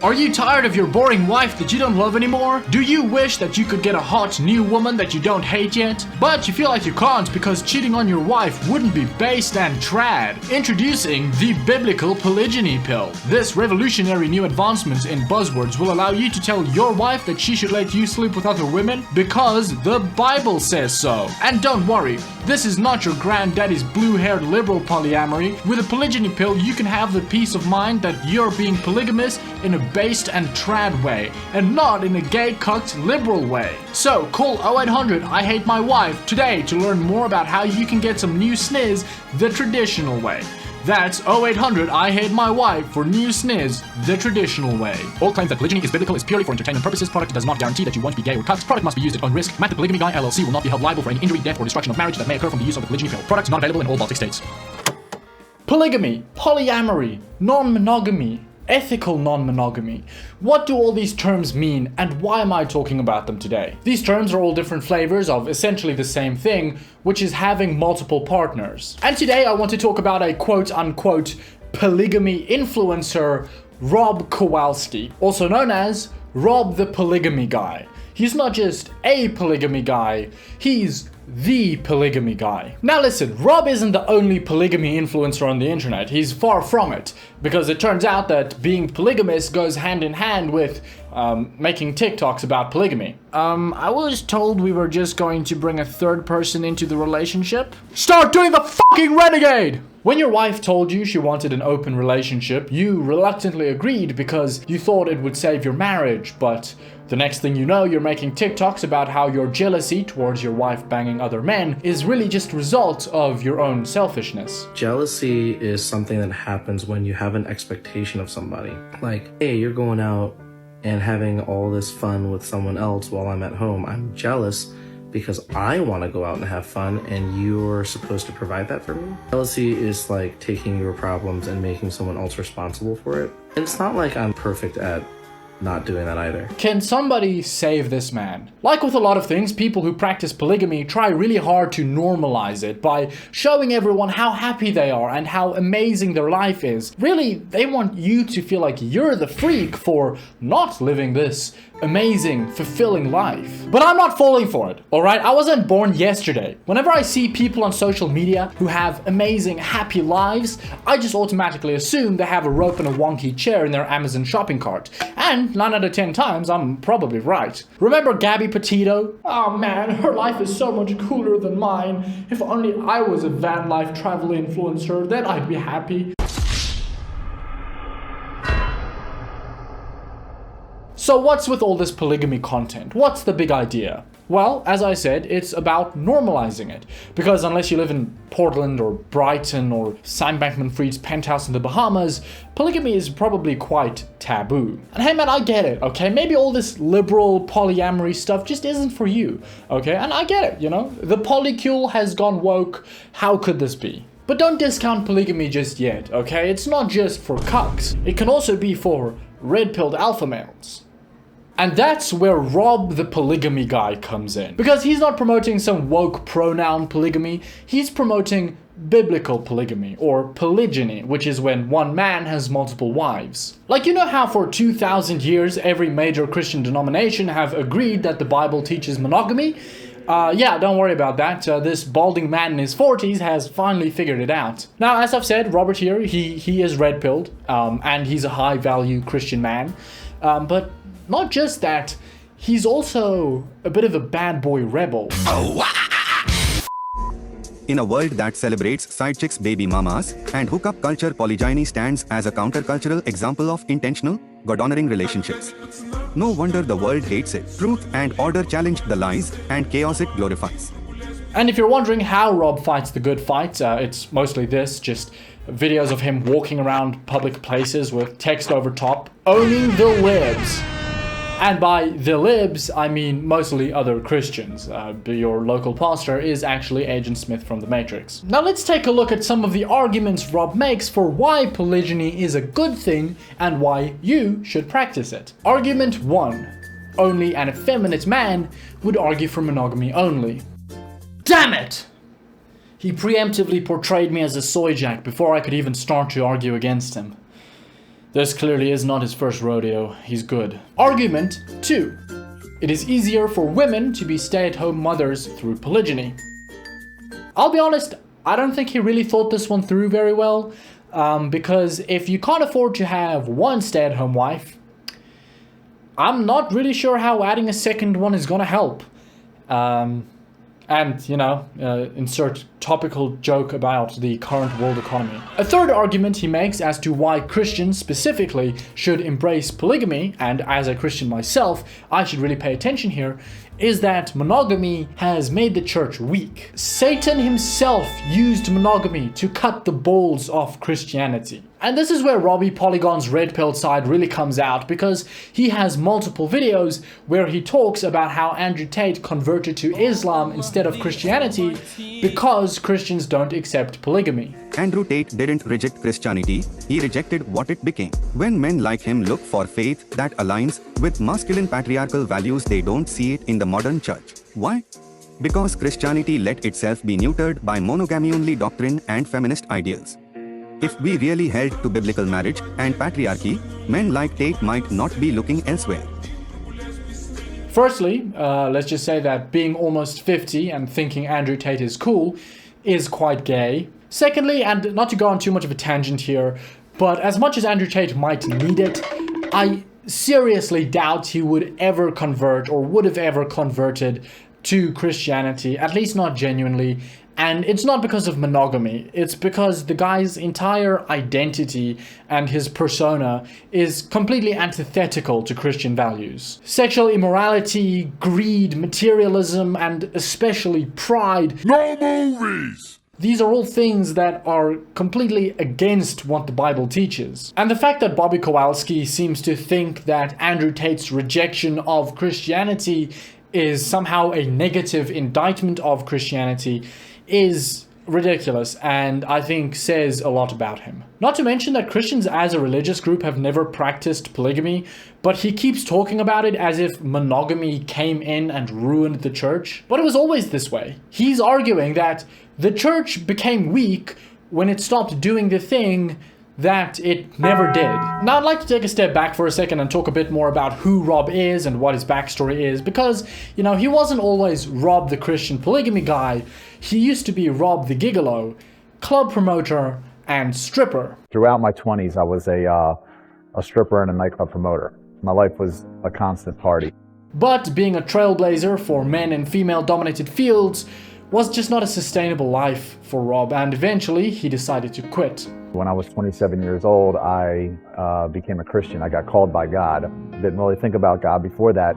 Are you tired of your boring wife that you don't love anymore? Do you wish that you could get a hot new woman that you don't hate yet? But you feel like you can't because cheating on your wife wouldn't be based and trad. Introducing the biblical polygyny pill. This revolutionary new advancement in buzzwords will allow you to tell your wife that she should let you sleep with other women because the Bible says so. And don't worry, this is not your granddaddy's blue-haired liberal polyamory. With a polygyny pill, you can have the peace of mind that you're being polygamous in a based and trad way, and not in a gay cucked liberal way. So call 0800 I hate my wife today to learn more about how you can get some new sniz the traditional way. That's 0800 I hate my wife for new sniz the traditional way. All claims that polygyny is biblical is purely for entertainment purposes. Product does not guarantee that you won't be gay or cucked. Product must be used at own risk. The Polygamy Guy LLC will not be held liable for any injury, death, or destruction of marriage that may occur from the use of the polygyny pill. Products not available in all Baltic states. Polygamy, polyamory, non-monogamy, ethical non-monogamy. What do all these terms mean, and why am I talking about them today? These terms are all different flavors of essentially the same thing, which is having multiple partners. And today I want to talk about a quote-unquote polygamy influencer, Rob Kowalski, also known as Rob the Polygamy Guy. He's not just a polygamy guy, he's the polygamy guy. Now listen, Rob isn't the only polygamy influencer on the internet. He's far from it, because it turns out that being polygamous goes hand in hand with making TikToks about polygamy. I was told we were just going to bring a third person into the relationship. Start doing the fucking renegade! When your wife told you she wanted an open relationship, you reluctantly agreed because you thought it would save your marriage, but the next thing you know, you're making TikToks about how your jealousy towards your wife banging other men is really just a result of your own selfishness. Jealousy is something that happens when you have an expectation of somebody. Like, hey, you're going out and having all this fun with someone else while I'm at home. I'm jealous because I want to go out and have fun and you're supposed to provide that for me. Jealousy is like taking your problems and making someone else responsible for it. And it's not like I'm perfect at not doing that either. Can somebody save this man? Like with a lot of things, people who practice polygamy try really hard to normalize it by showing everyone how happy they are and how amazing their life is. Really, they want you to feel like you're the freak for not living this amazing, fulfilling life. But I'm not falling for it, alright? I wasn't born yesterday. Whenever I see people on social media who have amazing, happy lives, I just automatically assume they have a rope and a wonky chair in their Amazon shopping cart. And 9 out of 10 times, I'm probably right. Remember Gabby Petito? Oh man, her life is so much cooler than mine. If only I was a van life travel influencer, then I'd be happy. So what's with all this polygamy content? What's the big idea? Well, as I said, it's about normalizing it. Because unless you live in Portland or Brighton or Sam Bankman-Fried's penthouse in the Bahamas, polygamy is probably quite taboo. And hey man, I get it, okay? Maybe all this liberal polyamory stuff just isn't for you, okay? And I get it, you know? The polycule has gone woke. How could this be? But don't discount polygamy just yet, okay? It's not just for cucks. It can also be for red-pilled alpha males. And that's where Rob the Polygamy Guy comes in. Because he's not promoting some woke pronoun polygamy, he's promoting biblical polygamy, or polygyny, which is when one man has multiple wives. Like, you know how for 2,000 years every major Christian denomination have agreed that the Bible teaches monogamy? Yeah, don't worry about that. This balding man in his 40s has finally figured it out. Now, as I've said, Robert here, he is red-pilled, and he's a high-value Christian man. But not just that, he's also a bit of a bad boy rebel. In a world that celebrates side chicks, baby mamas, and hookup culture, polygyny stands as a countercultural example of intentional, God-honoring relationships. No wonder the world hates it. Truth and order challenge the lies, and chaos it glorifies. And if you're wondering how Rob fights the good fight, it's mostly this, just videos of him walking around public places with text over top, owning the libs. And by the libs, I mean mostly other Christians. Your local pastor is actually Agent Smith from The Matrix. Now let's take a look at some of the arguments Rob makes for why polygyny is a good thing and why you should practice it. Argument 1. Only an effeminate man would argue for monogamy only. Damn it! He preemptively portrayed me as a soy jack before I could even start to argue against him. This clearly is not his first rodeo. He's good. Argument 2. It is easier for women to be stay-at-home mothers through polygyny. I'll be honest, I don't think he really thought this one through very well, because if you can't afford to have one stay-at-home wife, I'm not really sure how adding a second one is gonna help. And, insert topical joke about the current world economy. A third argument he makes as to why Christians specifically should embrace polygamy, and as a Christian myself, I should really pay attention here, is that monogamy has made the church weak. Satan himself used monogamy to cut the balls off Christianity. And this is where Robbie Polygon's red pill side really comes out, because he has multiple videos where he talks about how Andrew Tate converted to Islam instead of Christianity because Christians don't accept polygamy. Andrew Tate didn't reject Christianity, he rejected what it became. When men like him look for faith that aligns with masculine patriarchal values, they don't see it in the modern church. Why? Because Christianity let itself be neutered by monogamy-only doctrine and feminist ideals. If we really held to biblical marriage and patriarchy, men like Tate might not be looking elsewhere. Firstly, let's just say that being almost 50 and thinking Andrew Tate is cool is quite gay. Secondly, and not to go on too much of a tangent here, but as much as Andrew Tate might need it, I seriously doubt he would ever convert or would have ever converted to Christianity, at least not genuinely. And it's not because of monogamy, it's because the guy's entire identity and his persona is completely antithetical to Christian values. Sexual immorality, greed, materialism, and especially pride. No movies! These are all things that are completely against what the Bible teaches. And the fact that Bobby Kowalski seems to think that Andrew Tate's rejection of Christianity is somehow a negative indictment of Christianity is ridiculous, and I think says a lot about him. Not to mention that Christians as a religious group have never practiced polygamy, but he keeps talking about it as if monogamy came in and ruined the church. But it was always this way. He's arguing that the church became weak when it stopped doing the thing that it never did. Now I'd like to take a step back for a second and talk a bit more about who Rob is and what his backstory is, because, he wasn't always Rob the Christian polygamy guy. He used to be Rob the gigolo, club promoter, and stripper. Throughout my 20s, I was a stripper and a nightclub promoter. My life was a constant party. But being a trailblazer for men in female-dominated fields was just not a sustainable life for Rob, and eventually he decided to quit. When I was 27 years old, I became a Christian. I got called by God. Didn't really think about God before that,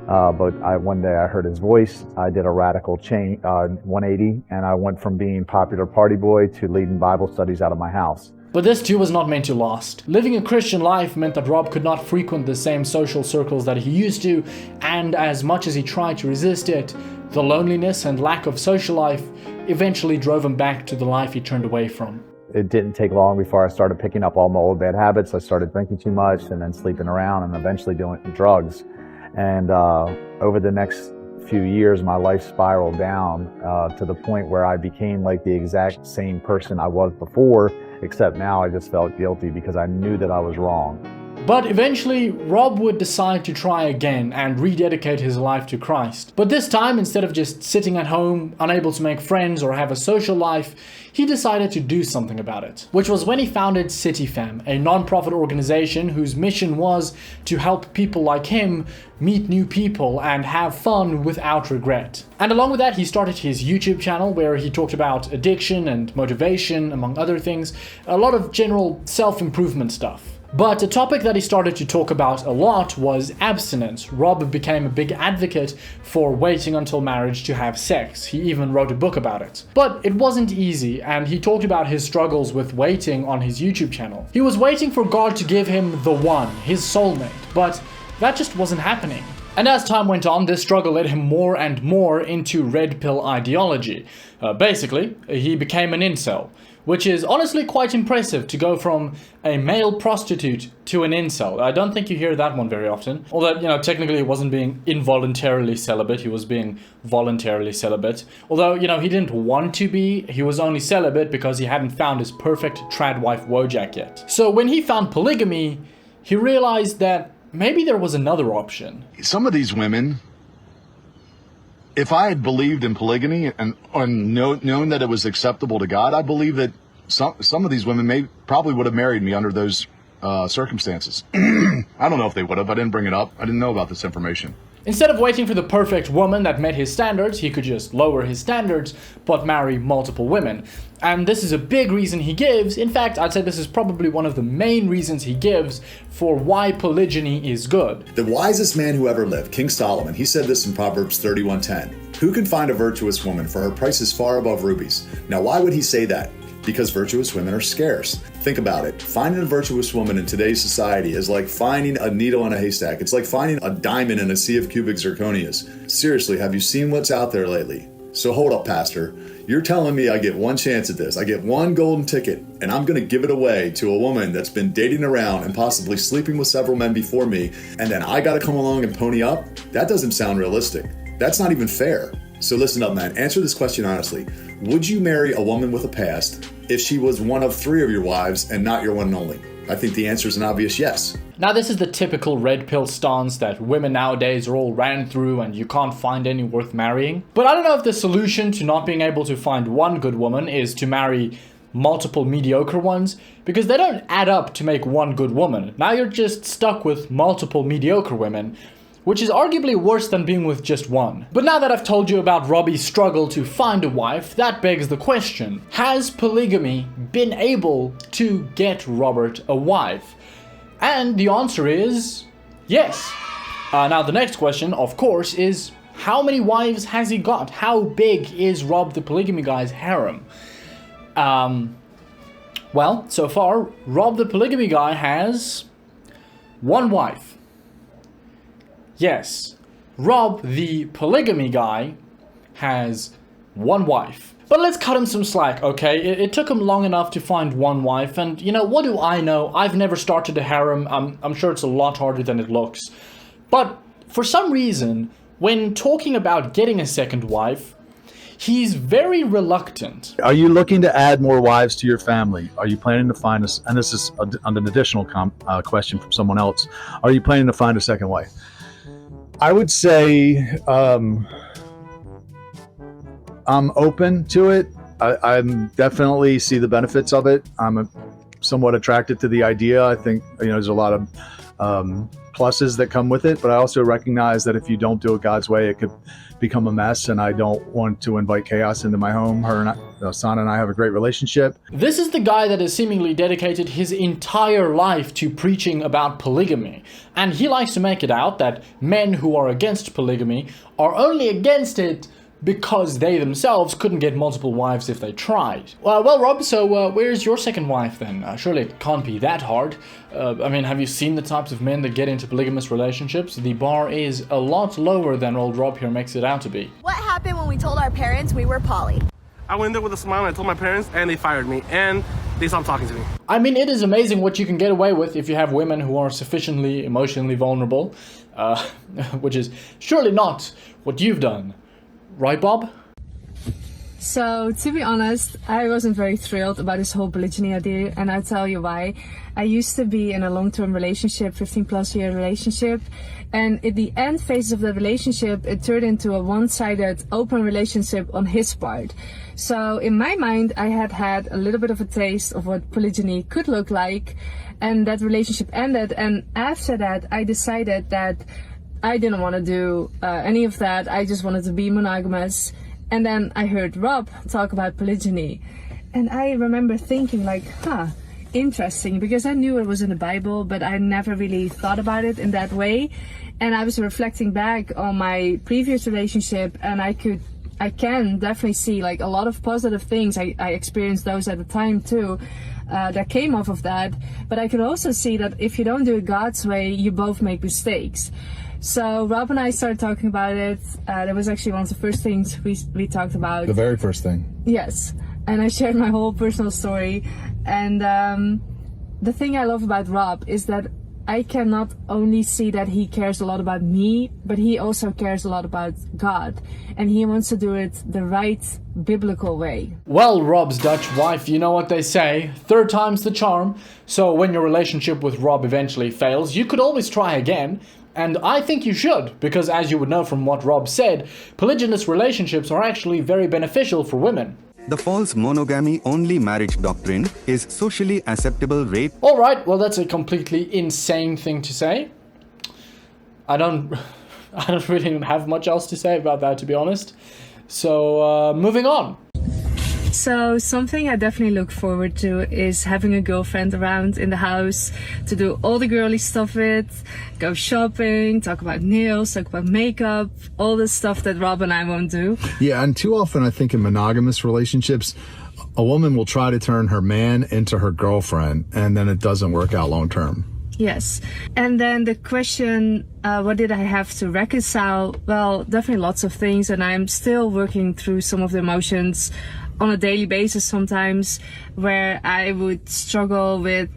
but one day I heard his voice. I did a radical change, 180, and I went from being popular party boy to leading Bible studies out of my house. But this too was not meant to last. Living a Christian life meant that Rob could not frequent the same social circles that he used to, and as much as he tried to resist it, the loneliness and lack of social life eventually drove him back to the life he turned away from. It didn't take long before I started picking up all my old bad habits. I started drinking too much and then sleeping around and eventually doing drugs. And over the next few years, my life spiraled down to the point where I became like the exact same person I was before, except now I just felt guilty because I knew that I was wrong. But eventually, Rob would decide to try again and rededicate his life to Christ. But this time, instead of just sitting at home, unable to make friends or have a social life, he decided to do something about it. Which was when he founded CityFam, a non-profit organization whose mission was to help people like him meet new people and have fun without regret. And along with that, he started his YouTube channel where he talked about addiction and motivation, among other things, a lot of general self-improvement stuff. But a topic that he started to talk about a lot was abstinence. Rob became a big advocate for waiting until marriage to have sex. He even wrote a book about it. But it wasn't easy, and he talked about his struggles with waiting on his YouTube channel. He was waiting for God to give him the one, his soulmate, but that just wasn't happening. And as time went on, this struggle led him more and more into red pill ideology. Basically, he became an incel, which is honestly quite impressive to go from a male prostitute to an incel. I don't think you hear that one very often. Although, you know, technically he wasn't being involuntarily celibate, he was being voluntarily celibate. Although, you know, he didn't want to be, he was only celibate because he hadn't found his perfect trad wife Wojak yet. So when he found polygamy, he realized that maybe there was another option. Some of these women, if I had believed in polygamy and known that it was acceptable to God, I believe that some of these women probably would have married me under those circumstances. I don't know if they would have. I didn't bring it up. I didn't know about this information. Instead of waiting for the perfect woman that met his standards, he could just lower his standards, but marry multiple women. And this is a big reason he gives. In fact, I'd say this is probably one of the main reasons he gives for why polygyny is good. The wisest man who ever lived, King Solomon, he said this in Proverbs 31:10. Who can find a virtuous woman, for her price is far above rubies? Now, why would he say that? Because virtuous women are scarce. Think about it. Finding a virtuous woman in today's society is like finding a needle in a haystack. It's like finding a diamond in a sea of cubic zirconias. Seriously, have you seen what's out there lately? So hold up, Pastor. You're telling me I get one chance at this. I get one golden ticket, and I'm going to give it away to a woman that's been dating around and possibly sleeping with several men before me, and then I got to come along and pony up? That doesn't sound realistic. That's not even fair. So listen up, man. Answer this question honestly. Would you marry a woman with a past if she was one of 3 of your wives and not your one and only? I think the answer is an obvious yes. Now, this is the typical red pill stance that women nowadays are all ran through and you can't find any worth marrying. But I don't know if the solution to not being able to find one good woman is to marry multiple mediocre ones, because they don't add up to make one good woman. Now you're just stuck with multiple mediocre women, which is arguably worse than being with just one. But now that I've told you about Robbie's struggle to find a wife, that begs the question, has polygamy been able to get Robert a wife? And the answer is yes. Now the next question, of course, is how many wives has he got? How big is Rob the polygamy guy's harem? Well, so far, Rob the polygamy guy has 1 wife. Yes, Rob the polygamy guy has 1 wife. But let's cut him some slack, okay? It took him long enough to find 1 wife, and you know, what do I know? I've never started a harem. I'm sure it's a lot harder than it looks. But for some reason, when talking about getting a second wife, he's very reluctant. Are you looking to add more wives to your family? Are you planning to find us? And this is an additional question from someone else. Are you planning to find a second wife? I would say I'm open to it. I definitely see the benefits of it. I'm somewhat attracted to the idea. I think, you know, there's a lot of pluses that come with it, but I also recognize that if you don't do it God's way, it could become a mess, and I don't want to invite chaos into my home. Sana and I have a great relationship. This is the guy that has seemingly dedicated his entire life to preaching about polygamy, and he likes to make it out that men who are against polygamy are only against it because they themselves couldn't get multiple wives if they tried. Well, Rob, so where's your second wife then? Surely it can't be that hard. I mean, have you seen the types of men that get into polygamous relationships? The bar is a lot lower than old Rob here makes it out to be. What happened when we told our parents we were poly? I went there with a smile and I told my parents, and they fired me, and they stopped talking to me. I mean, it is amazing what you can get away with if you have women who are sufficiently emotionally vulnerable, which is surely not what you've done. Right, Bob? So, to be honest, I wasn't very thrilled about this whole polygyny idea, and I'll tell you why. I used to be in a long-term relationship, 15+ year relationship, and at the end phase of the relationship, it turned into a one-sided open relationship on his part. So, in my mind, I had a little bit of a taste of what polygyny could look like, and that relationship ended, and after that, I decided that I didn't want to do any of that. I just wanted to be monogamous. And then I heard Rob talk about polygyny. And I remember thinking like, interesting, because I knew it was in the Bible, but I never really thought about it in that way. And I was reflecting back on my previous relationship, and I can definitely see like a lot of positive things. I experienced those at the time too. That came off of that. But I could also see that if you don't do it God's way, you both make mistakes. So Rob and I started talking about it. That was actually one of the first things we talked about. The very first thing. Yes. and I shared my whole personal story. And the thing I love about Rob is that I can not only see that he cares a lot about me, but he also cares a lot about God, and he wants to do it the right biblical way. Well, Rob's Dutch wife, you know what they say, third time's the charm. So when your relationship with Rob eventually fails, you could always try again. And I think you should, because as you would know from what Rob said, polygynous relationships are actually very beneficial for women. The false monogamy-only marriage doctrine is socially acceptable rape. Alright, well that's a completely insane thing to say. I don't really have much else to say about that, to be honest. So, moving on. So something I definitely look forward to is having a girlfriend around in the house to do all the girly stuff with, go shopping, talk about nails, talk about makeup, all the stuff that Rob and I won't do. Yeah, and too often I think in monogamous relationships, a woman will try to turn her man into her girlfriend, and then it doesn't work out long term. Yes. And then the question, what did I have to reconcile? Well, definitely lots of things, and I'm still working through some of the emotions on a daily basis sometimes, where I would struggle with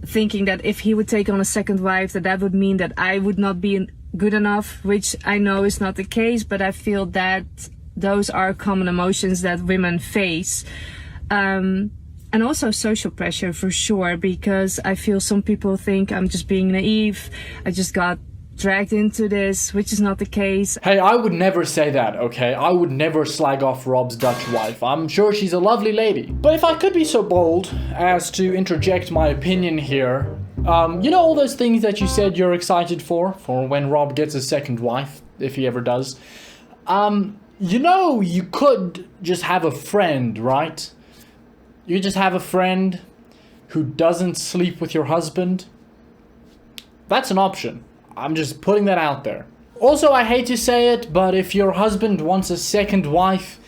thinking that if he would take on a second wife, that would mean that I would not be good enough, which I know is not the case, but I feel that those are common emotions that women face. And also social pressure for sure, because I feel some people think I'm just being naive, I just got dragged into this, which is not the case. Hey, I would never say that, okay? I would never slag off Rob's Dutch wife. I'm sure she's a lovely lady. But if I could be so bold as to interject my opinion here, you know all those things that you said you're excited for when Rob gets a second wife, if he ever does? You know, you could just have a friend, right? You just have a friend who doesn't sleep with your husband. That's an option. I'm just putting that out there. Also, I hate to say it, but if your husband wants a second wife,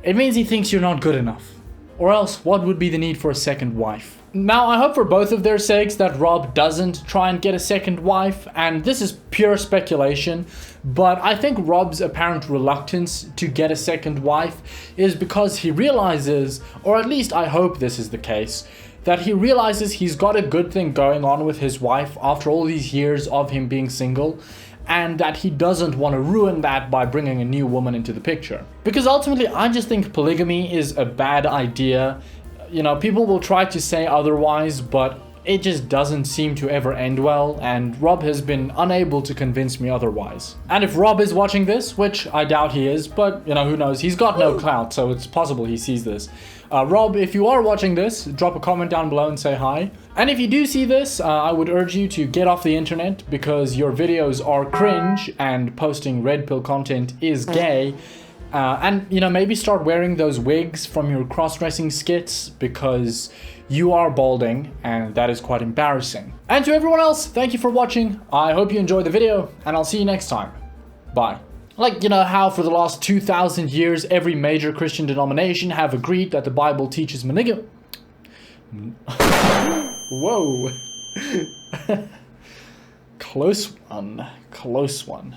it means he thinks you're not good enough. Or else, what would be the need for a second wife? Now, I hope for both of their sakes that Rob doesn't try and get a second wife, and this is pure speculation, but I think Rob's apparent reluctance to get a second wife is because he realizes, or at least I hope this is the case, that he realizes he's got a good thing going on with his wife after all these years of him being single, and that he doesn't want to ruin that by bringing a new woman into the picture. Because ultimately, I just think polygamy is a bad idea. You know, people will try to say otherwise, but it just doesn't seem to ever end well, and Rob has been unable to convince me otherwise. And if Rob is watching this, which I doubt he is, but you know, who knows, he's got no clout, so it's possible he sees this. Rob, if you are watching this, drop a comment down below and say hi. And if you do see this, I would urge you to get off the internet, because your videos are cringe and posting red pill content is gay. And, you know, maybe start wearing those wigs from your cross-dressing skits, because you are balding and that is quite embarrassing. And to everyone else, thank you for watching. I hope you enjoyed the video, and I'll see you next time. Bye. Like, you know how for the last 2,000 years, every major Christian denomination have agreed that the Bible teaches monogamy. Whoa. Close one. Close one.